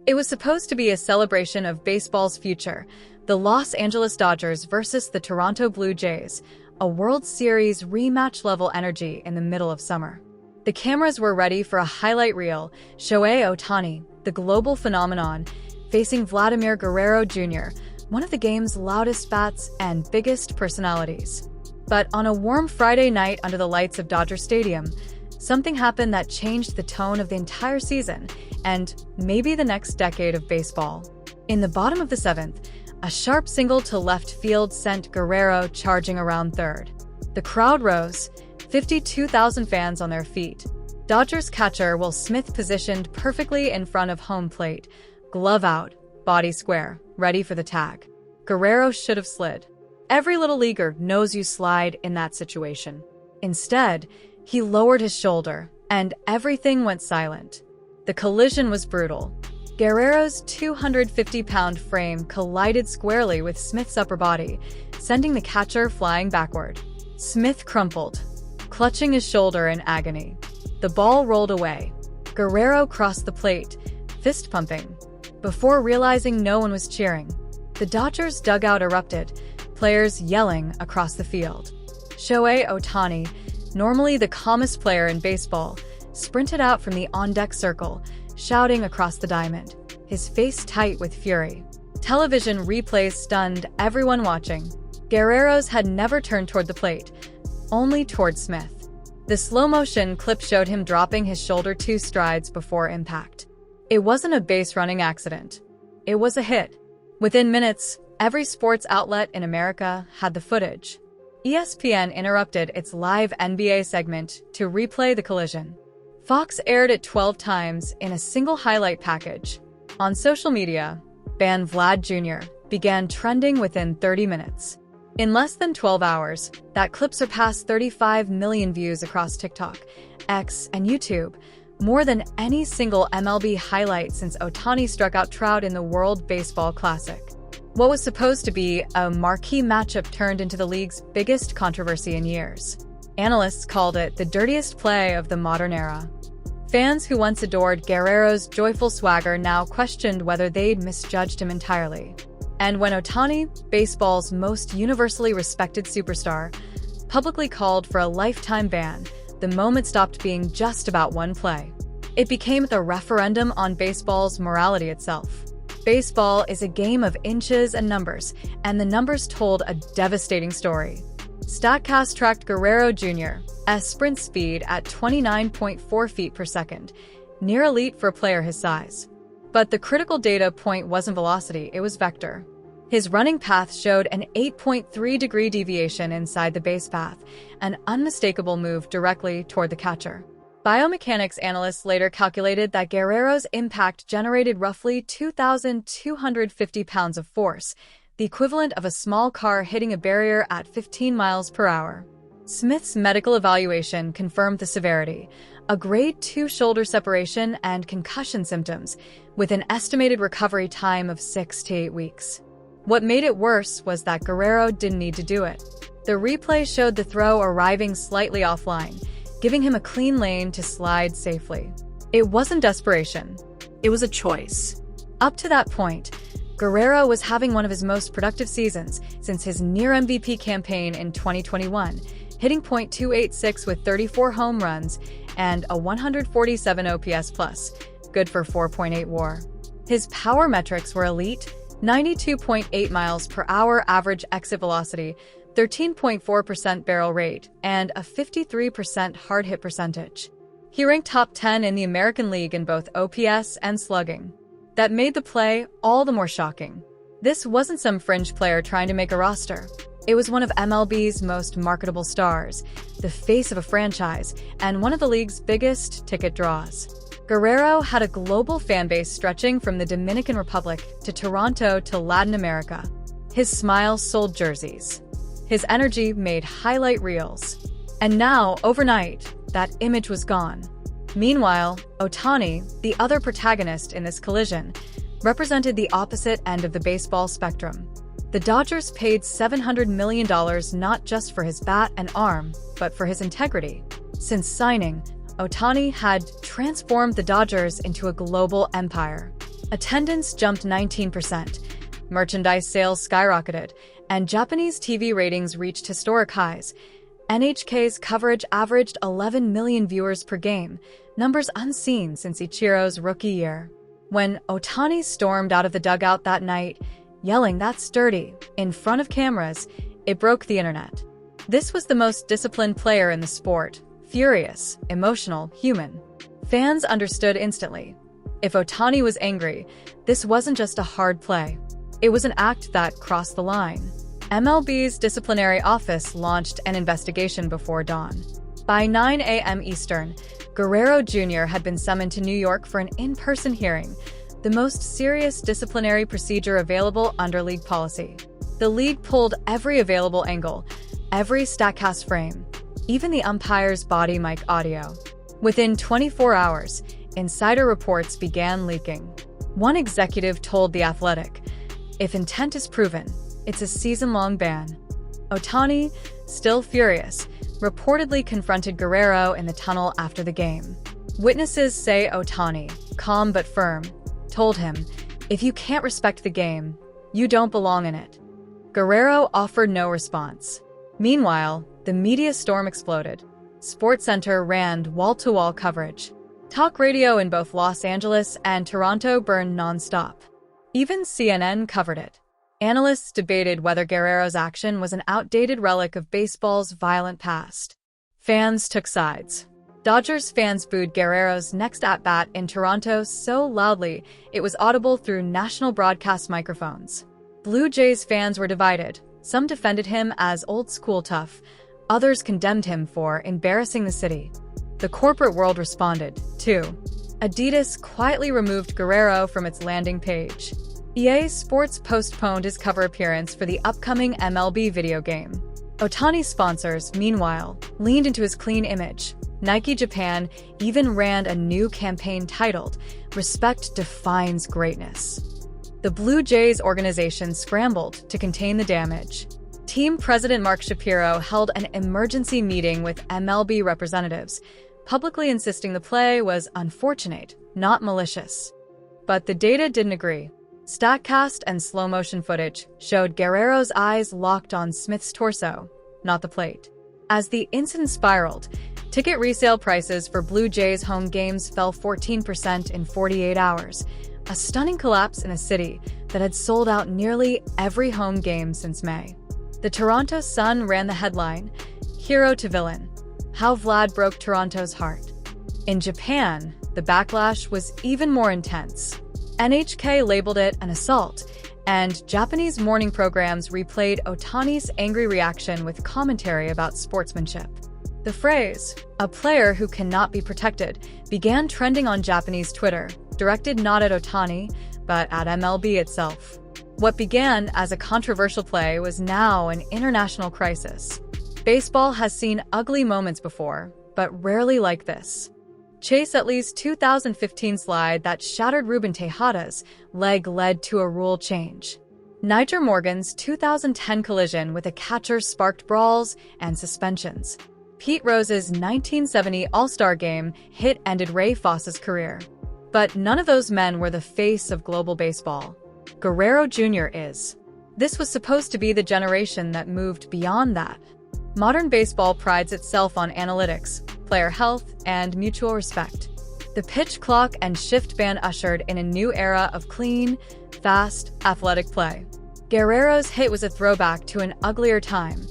It was supposed to be a celebration of baseball's future, the Los Angeles Dodgers versus the Toronto Blue Jays, a World Series rematch-level energy in the middle of summer. The cameras were ready for a highlight reel, Shohei Ohtani, the global phenomenon, facing Vladimir Guerrero Jr., one of the game's loudest bats and biggest personalities. But on a warm Friday night under the lights of Dodger Stadium, something happened that changed the tone of the entire season and maybe the next decade of baseball. In the bottom of the seventh, a sharp single to left field sent Guerrero charging around third. The crowd rose, 52,000 fans on their feet. Dodgers catcher Will Smith positioned perfectly in front of home plate, glove out, body square, ready for the tag. Guerrero should have slid. Every little leaguer knows you slide in that situation. Instead, he lowered his shoulder, and everything went silent. The collision was brutal. Guerrero's 250-pound frame collided squarely with Smith's upper body, sending the catcher flying backward. Smith crumpled, clutching his shoulder in agony. The ball rolled away. Guerrero crossed the plate, fist pumping. Before realizing no one was cheering, the Dodgers dugout erupted, players yelling across the field. Shohei Ohtani, normally the calmest player in baseball, sprinted out from the on-deck circle, shouting across the diamond, his face tight with fury. Television replays stunned everyone watching. Guerrero's had never turned toward the plate, only toward Smith. The slow-motion clip showed him dropping his shoulder 2 strides before impact. It wasn't a base-running accident. It was a hit. Within minutes, every sports outlet in America had the footage. ESPN interrupted its live NBA segment to replay the collision. Fox aired it 12 times in a single highlight package. On social media, Ban Vlad Jr. began trending within 30 minutes. In less than 12 hours, that clip surpassed 35 million views across TikTok, X, and YouTube, more than any single MLB highlight since Ohtani struck out Trout in the World Baseball Classic. What was supposed to be a marquee matchup turned into the league's biggest controversy in years. Analysts called it the dirtiest play of the modern era. Fans who once adored Guerrero's joyful swagger now questioned whether they'd misjudged him entirely. And when Ohtani, baseball's most universally respected superstar, publicly called for a lifetime ban, the moment stopped being just about one play. It became the referendum on baseball's morality itself. Baseball is a game of inches and numbers, and the numbers told a devastating story. StatCast tracked Guerrero Jr.'s sprint speed at 29.4 feet per second, near elite for a player his size. But the critical data point wasn't velocity, it was vector. His running path showed an 8.3-degree deviation inside the base path, an unmistakable move directly toward the catcher. Biomechanics analysts later calculated that Guerrero's impact generated roughly 2,250 pounds of force, the equivalent of a small car hitting a barrier at 15 miles per hour. Smith's medical evaluation confirmed the severity, a grade 2 shoulder separation and concussion symptoms, with an estimated recovery time of 6 to 8 weeks. What made it worse was that Guerrero didn't need to do it. The replay showed the throw arriving slightly offline, giving him a clean lane to slide safely. It wasn't desperation. It was a choice. Up to that point, Guerrero was having one of his most productive seasons since his near MVP campaign in 2021, hitting .286 with 34 home runs and a 147 OPS+, good for 4.8 WAR. His power metrics were elite: 92.8 miles per hour average exit velocity, 13.4% barrel rate, and a 53% hard hit percentage. He ranked top 10 in the American League in both OPS and slugging. That made the play all the more shocking. This wasn't some fringe player trying to make a roster. It was one of MLB's most marketable stars, the face of a franchise, and one of the league's biggest ticket draws. Guerrero had a global fanbase stretching from the Dominican Republic to Toronto to Latin America. His smile sold jerseys. His energy made highlight reels. And now, overnight, that image was gone. Meanwhile, Ohtani, the other protagonist in this collision, represented the opposite end of the baseball spectrum. The Dodgers paid $700 million not just for his bat and arm, but for his integrity. Since signing, Ohtani had transformed the Dodgers into a global empire. Attendance jumped 19%, merchandise sales skyrocketed, and Japanese TV ratings reached historic highs. NHK's coverage averaged 11 million viewers per game, numbers unseen since Ichiro's rookie year. When Ohtani stormed out of the dugout that night, yelling "That's dirty" in front of cameras, it broke the internet. This was the most disciplined player in the sport, furious, emotional, human. Fans understood instantly. If Ohtani was angry, this wasn't just a hard play. It was an act that crossed the line. MLB's disciplinary office launched an investigation before dawn. By 9 a.m. Eastern, Guerrero Jr. had been summoned to New York for an in-person hearing, the most serious disciplinary procedure available under league policy. The league pulled every available angle, every StatCast frame, even the umpire's body mic audio. Within 24 hours, insider reports began leaking. One executive told The Athletic, "If intent is proven, it's a season-long ban." Ohtani, still furious, reportedly confronted Guerrero in the tunnel after the game. Witnesses say Ohtani, calm but firm, told him, "If you can't respect the game, you don't belong in it." Guerrero offered no response. Meanwhile, the media storm exploded. SportsCenter ran wall-to-wall coverage. Talk radio in both Los Angeles and Toronto burned non-stop. Even CNN covered it. Analysts debated whether Guerrero's action was an outdated relic of baseball's violent past. Fans took sides. Dodgers fans booed Guerrero's next at-bat in Toronto so loudly it was audible through national broadcast microphones. Blue Jays fans were divided. Some defended him as old-school tough. Others condemned him for embarrassing the city. The corporate world responded, too. Adidas quietly removed Guerrero from its landing page. EA Sports postponed his cover appearance for the upcoming MLB video game. Ohtani's sponsors, meanwhile, leaned into his clean image. Nike Japan even ran a new campaign titled, "Respect Defines Greatness." The Blue Jays organization scrambled to contain the damage. Team president Mark Shapiro held an emergency meeting with MLB representatives, publicly insisting the play was unfortunate, not malicious. But the data didn't agree. StatCast and slow-motion footage showed Guerrero's eyes locked on Smith's torso, not the plate. As the incident spiraled, ticket resale prices for Blue Jays home games fell 14% in 48 hours, a stunning collapse in a city that had sold out nearly every home game since May. The Toronto Sun ran the headline, "Hero to Villain: How Vlad Broke Toronto's Heart." In Japan, the backlash was even more intense. NHK labeled it an assault, and Japanese morning programs replayed Ohtani's angry reaction with commentary about sportsmanship. The phrase, "a player who cannot be protected," began trending on Japanese Twitter, directed not at Ohtani, but at MLB itself. What began as a controversial play was now an international crisis. Baseball has seen ugly moments before, but rarely like this. Chase Utley's 2015 slide that shattered Ruben Tejada's leg led to a rule change. Nyjer Morgan's 2010 collision with a catcher sparked brawls and suspensions. Pete Rose's 1970 All-Star Game hit ended Ray Foss's career. But none of those men were the face of global baseball. Guerrero Jr. is. This was supposed to be the generation that moved beyond that. Modern baseball prides itself on analytics, player health, and mutual respect. The pitch clock and shift ban ushered in a new era of clean, fast, athletic play. Guerrero's hit was a throwback to an uglier time,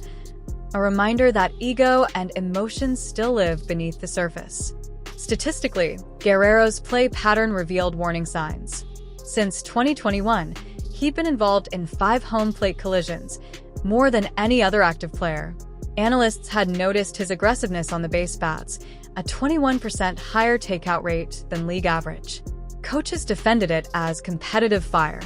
a reminder that ego and emotions still live beneath the surface. Statistically, Guerrero's play pattern revealed warning signs. Since 2021, he'd been involved in 5 home plate collisions, more than any other active player. Analysts had noticed his aggressiveness on the base bats, a 21% higher takeout rate than league average. Coaches defended it as competitive fire.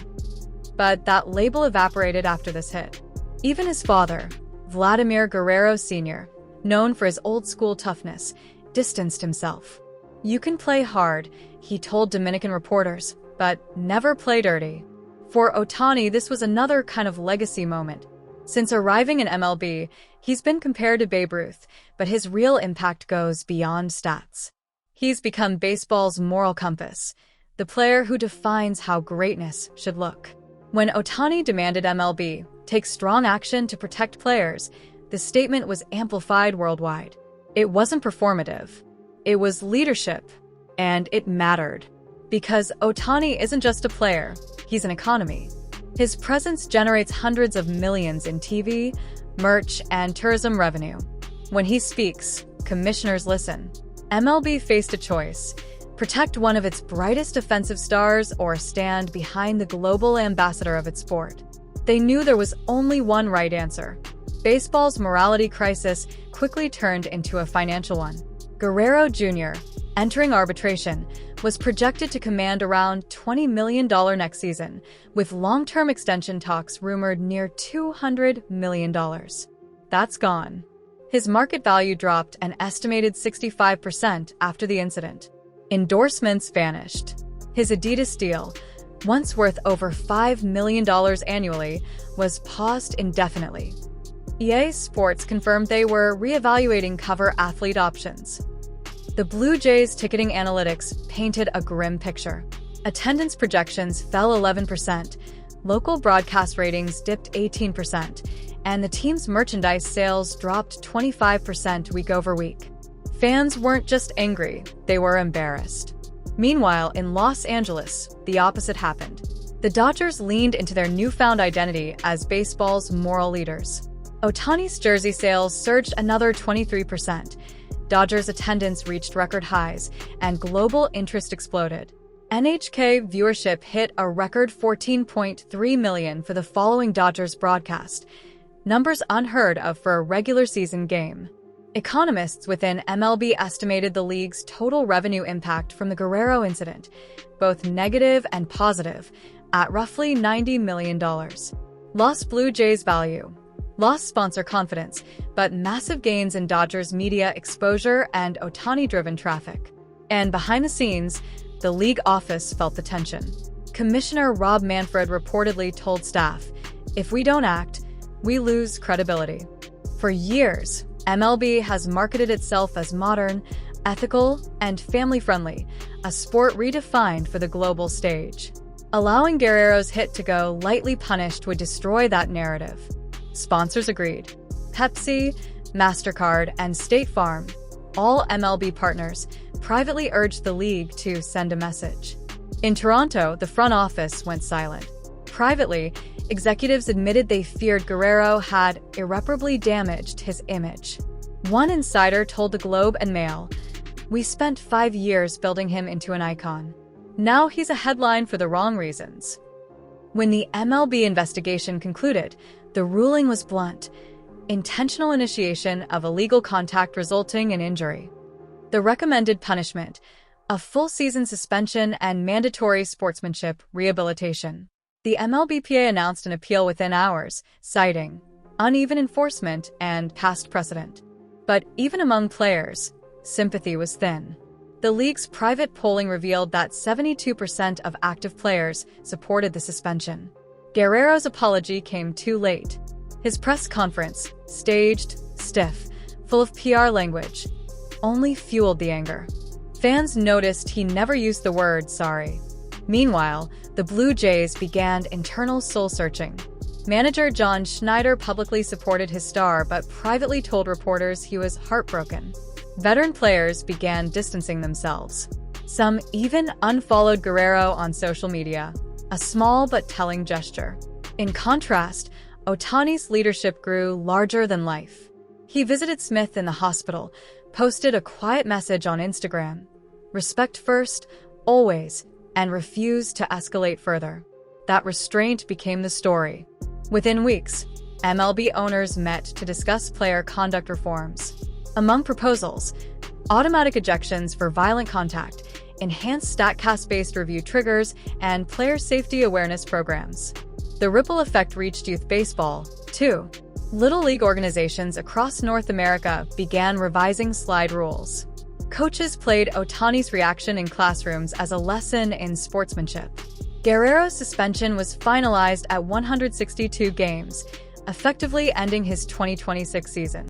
But that label evaporated after this hit. Even his father, Vladimir Guerrero Jr., known for his old-school toughness, distanced himself. "You can play hard," he told Dominican reporters, "but never play dirty." For Ohtani, this was another kind of legacy moment. Since arriving in MLB, he's been compared to Babe Ruth, but his real impact goes beyond stats. He's become baseball's moral compass, the player who defines how greatness should look. When Ohtani demanded MLB take strong action to protect players, the statement was amplified worldwide. It wasn't performative. It was leadership, and it mattered. Because Ohtani isn't just a player, he's an economy. His presence generates hundreds of millions in TV, merch, and tourism revenue. When he speaks, commissioners listen. MLB faced a choice: protect one of its brightest offensive stars or stand behind the global ambassador of its sport. They knew there was only one right answer. Baseball's morality crisis quickly turned into a financial one. Guerrero Jr., entering arbitration, was projected to command around $20 million next season, with long-term extension talks rumored near $200 million. That's gone. His market value dropped an estimated 65% after the incident. Endorsements vanished. His Adidas deal, once worth over $5 million annually, was paused indefinitely. EA Sports confirmed they were reevaluating cover athlete options. The Blue Jays' ticketing analytics painted a grim picture. Attendance projections fell 11%, local broadcast ratings dipped 18%, and the team's merchandise sales dropped 25% week over week. Fans weren't just angry, they were embarrassed. Meanwhile, in Los Angeles, the opposite happened. The Dodgers leaned into their newfound identity as baseball's moral leaders. Ohtani's jersey sales surged another 23%. Dodgers' attendance reached record highs, and global interest exploded. NHK viewership hit a record 14.3 million for the following Dodgers broadcast, numbers unheard of for a regular season game. Economists within MLB estimated the league's total revenue impact from the Guerrero incident, both negative and positive, at roughly $90 million. Lost Blue Jays value. Lost sponsor confidence, but massive gains in Dodgers media exposure and Ohtani-driven traffic. And behind the scenes, the league office felt the tension. Commissioner Rob Manfred reportedly told staff, "If we don't act, we lose credibility." For years, MLB has marketed itself as modern, ethical, and family-friendly, a sport redefined for the global stage. Allowing Guerrero's hit to go lightly punished would destroy that narrative. Sponsors agreed. Pepsi, MasterCard, and State Farm, all MLB partners, privately urged the league to send a message. In Toronto, the front office went silent. Privately, executives admitted they feared Guerrero had irreparably damaged his image. One insider told the Globe and Mail, "We spent 5 years building him into an icon. Now he's a headline for the wrong reasons." When the MLB investigation concluded, the ruling was blunt: intentional initiation of illegal contact resulting in injury. The recommended punishment: a full season suspension and mandatory sportsmanship rehabilitation. The MLBPA announced an appeal within hours, citing uneven enforcement and past precedent. But even among players, sympathy was thin. The league's private polling revealed that 72% of active players supported the suspension. Guerrero's apology came too late. His press conference, staged, stiff, full of PR language, only fueled the anger. Fans noticed he never used the word sorry. Meanwhile, the Blue Jays began internal soul-searching. Manager John Schneider publicly supported his star but privately told reporters he was heartbroken. Veteran players began distancing themselves. Some even unfollowed Guerrero on social media, a small but telling gesture. In contrast, Ohtani's leadership grew larger than life. He visited Smith in the hospital, posted a quiet message on Instagram: "Respect first, always," and refused to escalate further. That restraint became the story. Within weeks, MLB owners met to discuss player conduct reforms. Among proposals, automatic ejections for violent contact, enhanced StatCast-based review triggers, and player safety awareness programs. The ripple effect reached youth baseball, too. Little league organizations across North America began revising slide rules. Coaches played Ohtani's reaction in classrooms as a lesson in sportsmanship. Guerrero's suspension was finalized at 162 games, effectively ending his 2026 season.